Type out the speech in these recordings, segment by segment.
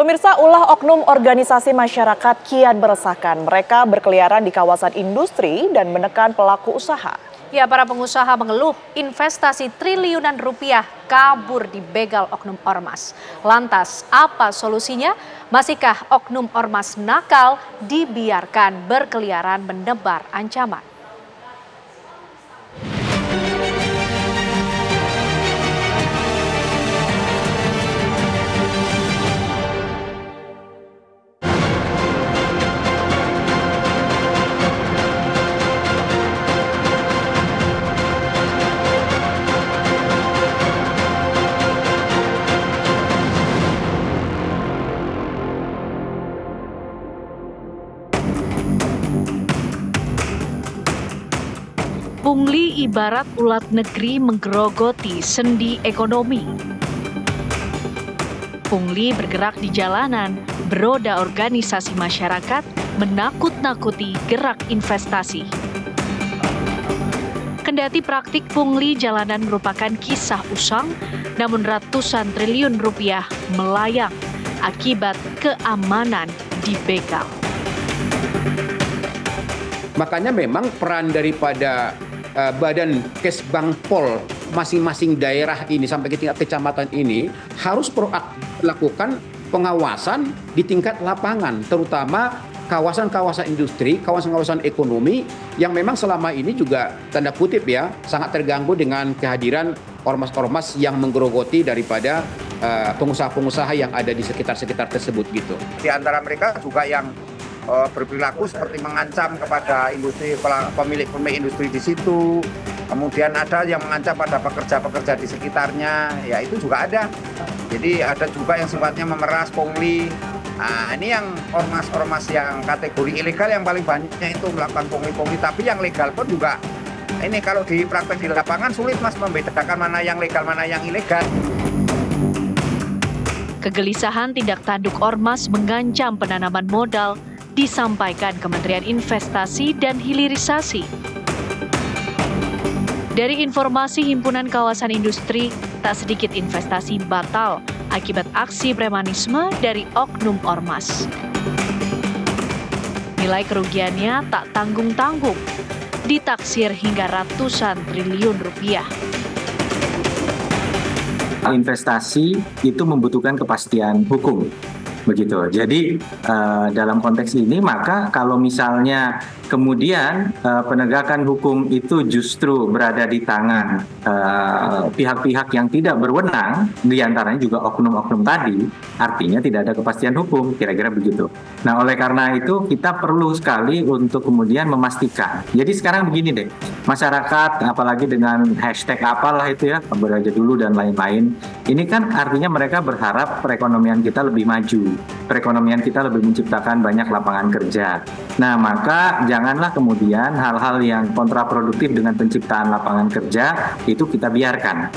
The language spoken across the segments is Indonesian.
Pemirsa, ulah oknum organisasi masyarakat kian meresahkan. Mereka berkeliaran di kawasan industri dan menekan pelaku usaha. Ya, para pengusaha mengeluh investasi triliunan rupiah kabur di begal oknum ormas. Lantas, apa solusinya? Masihkah oknum ormas nakal dibiarkan berkeliaran menebar ancaman? Pungli ibarat ulat negeri menggerogoti sendi ekonomi. Pungli bergerak di jalanan, beroda organisasi masyarakat, menakut-nakuti gerak investasi. Kendati praktik pungli jalanan merupakan kisah usang, namun ratusan triliun rupiah melayang akibat keamanan di begal. Makanya memang peran daripada Badan Kesbangpol masing-masing daerah ini sampai ke tingkat kecamatan ini harus proaktif melakukan pengawasan di tingkat lapangan, terutama kawasan-kawasan industri, kawasan-kawasan ekonomi yang memang selama ini juga tanda kutip ya sangat terganggu dengan kehadiran ormas-ormas yang menggerogoti daripada pengusaha-pengusaha yang ada di sekitar-sekitar tersebut gitu. Di antara mereka juga yang berperilaku seperti mengancam kepada industri, pemilik industri di situ. Kemudian ada yang mengancam pada pekerja-pekerja di sekitarnya, ya itu juga ada. Jadi ada juga yang sifatnya memeras, pungli. Nah, ini yang ormas-ormas yang kategori ilegal yang paling banyaknya itu melakukan pungli-pungli. Tapi yang legal pun juga, ini kalau di praktek di lapangan sulit Mas membedakan mana yang legal, mana yang ilegal. Kegelisahan tindak tanduk ormas mengancam penanaman modal disampaikan Kementerian Investasi dan Hilirisasi. Dari informasi Himpunan Kawasan Industri, tak sedikit investasi batal akibat aksi premanisme dari oknum ormas. Nilai kerugiannya tak tanggung-tanggung, ditaksir hingga ratusan triliun rupiah. Investasi itu membutuhkan kepastian hukum. Begitu. Jadi dalam konteks ini maka kalau misalnya kemudian penegakan hukum itu justru berada di tangan pihak-pihak yang tidak berwenang, diantaranya juga oknum-oknum tadi, artinya tidak ada kepastian hukum, kira-kira begitu. Nah, oleh karena itu kita perlu sekali untuk kemudian memastikan. Jadi sekarang begini deh, masyarakat apalagi dengan hashtag apalah itu ya, beraja dulu dan lain-lain, ini kan artinya mereka berharap perekonomian kita lebih maju. Perekonomian kita lebih menciptakan banyak lapangan kerja. Nah, maka janganlah kemudian hal-hal yang kontraproduktif dengan penciptaan lapangan kerja itu kita biarkan.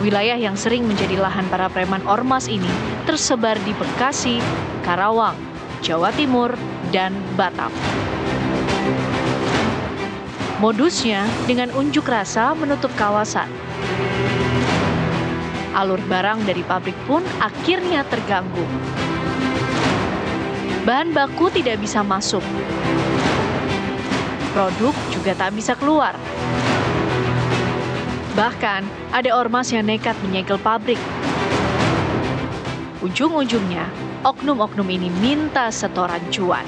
Wilayah yang sering menjadi lahan para preman ormas ini tersebar di Bekasi, Karawang, Jawa Timur, dan Batam. Modusnya dengan unjuk rasa menutup kawasan. Alur barang dari pabrik pun akhirnya terganggu. Bahan baku tidak bisa masuk. Produk juga tak bisa keluar. Bahkan ada ormas yang nekat menyegel pabrik. Ujung-ujungnya, oknum-oknum ini minta setoran cuan.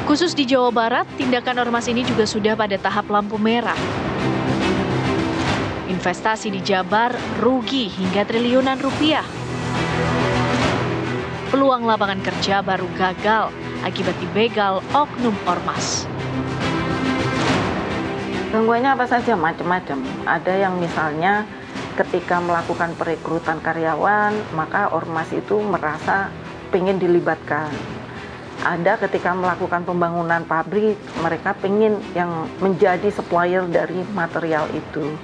Khusus di Jawa Barat, tindakan ormas ini juga sudah pada tahap lampu merah. Investasi di Jabar rugi hingga triliunan rupiah. Peluang lapangan kerja baru gagal akibat dibegal oknum ormas. Gangguannya apa saja? Macam-macam. Ada yang misalnya ketika melakukan perekrutan karyawan, maka ormas itu merasa ingin dilibatkan. Ada ketika melakukan pembangunan pabrik, mereka pengen yang menjadi supplier dari material itu.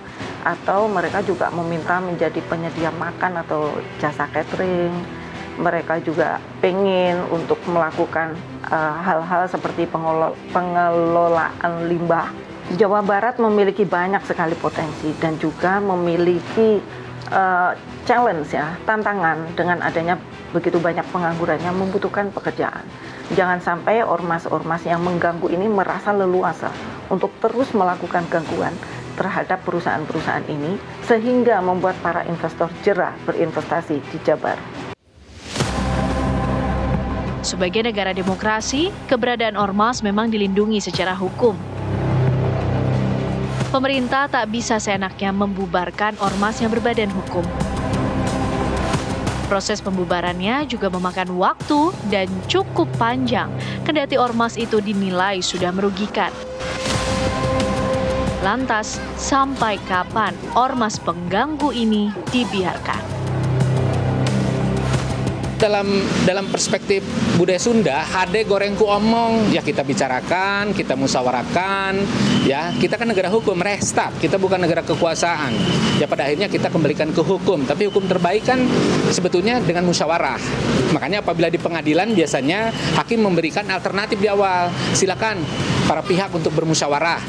Atau mereka juga meminta menjadi penyedia makan atau jasa catering. Mereka juga pengen untuk melakukan hal-hal seperti pengelolaan limbah. Jawa Barat memiliki banyak sekali potensi dan juga memiliki challenge ya, tantangan dengan adanya begitu banyak penganggurannya membutuhkan pekerjaan. Jangan sampai ormas-ormas yang mengganggu ini merasa leluasa untuk terus melakukan gangguan terhadap perusahaan-perusahaan ini sehingga membuat para investor jera berinvestasi di Jabar. Sebagai negara demokrasi, keberadaan ormas memang dilindungi secara hukum. Pemerintah tak bisa seenaknya membubarkan ormas yang berbadan hukum. Proses pembubarannya juga memakan waktu dan cukup panjang, kendati ormas itu dinilai sudah merugikan. Lantas, sampai kapan ormas pengganggu ini dibiarkan? Dalam perspektif budaya Sunda, hade gorengku omong, ya kita bicarakan, kita musyawarahkan, ya kita kan negara hukum, restat, kita bukan negara kekuasaan. Ya pada akhirnya kita kembalikan ke hukum, tapi hukum terbaik kan sebetulnya dengan musyawarah. Makanya apabila di pengadilan biasanya hakim memberikan alternatif di awal, silakan para pihak untuk bermusyawarah,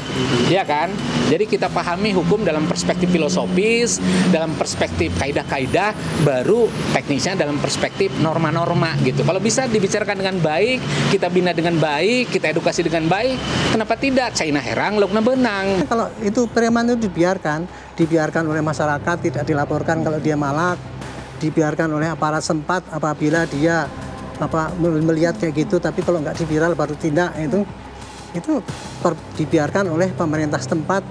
ya kan? Jadi kita pahami hukum dalam perspektif filosofis, dalam perspektif kaidah-kaidah, baru teknisnya dalam perspektif norma-norma gitu. Kalau bisa dibicarakan dengan baik, kita bina dengan baik, kita edukasi dengan baik, kenapa tidak? China herang, lokna benang. Kalau itu preman itu dibiarkan oleh masyarakat, tidak dilaporkan kalau dia malak, dibiarkan oleh aparat sempat apabila dia melihat kayak gitu, tapi kalau nggak diviral baru tindak itu dibiarkan oleh pemerintah setempat.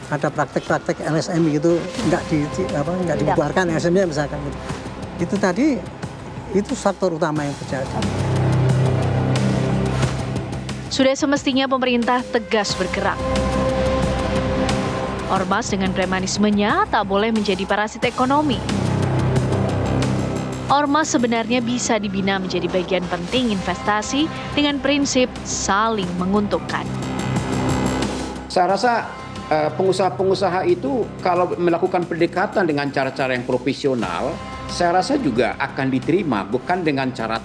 Ada praktek-praktek LSM gitu nggak dibubarkan LSM-nya misalkan gitu. Itu tadi itu faktor utama yang terjadi. Sudah semestinya pemerintah tegas bergerak. Ormas dengan premanismenya tak boleh menjadi parasit ekonomi. Ormas sebenarnya bisa dibina menjadi bagian penting investasi dengan prinsip saling menguntungkan. Saya rasa pengusaha-pengusaha itu kalau melakukan pendekatan dengan cara-cara yang profesional, saya rasa juga akan diterima, bukan dengan cara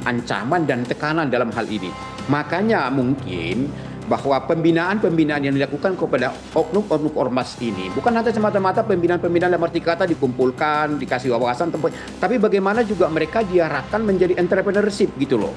ancaman dan tekanan dalam hal ini. Makanya mungkin bahwa pembinaan-pembinaan yang dilakukan kepada oknum-oknum ormas ini bukan hanya semata-mata pembinaan-pembinaan dalam arti kata dikumpulkan, dikasih wawasan, tapi bagaimana juga mereka diarahkan menjadi entrepreneurship gitu loh.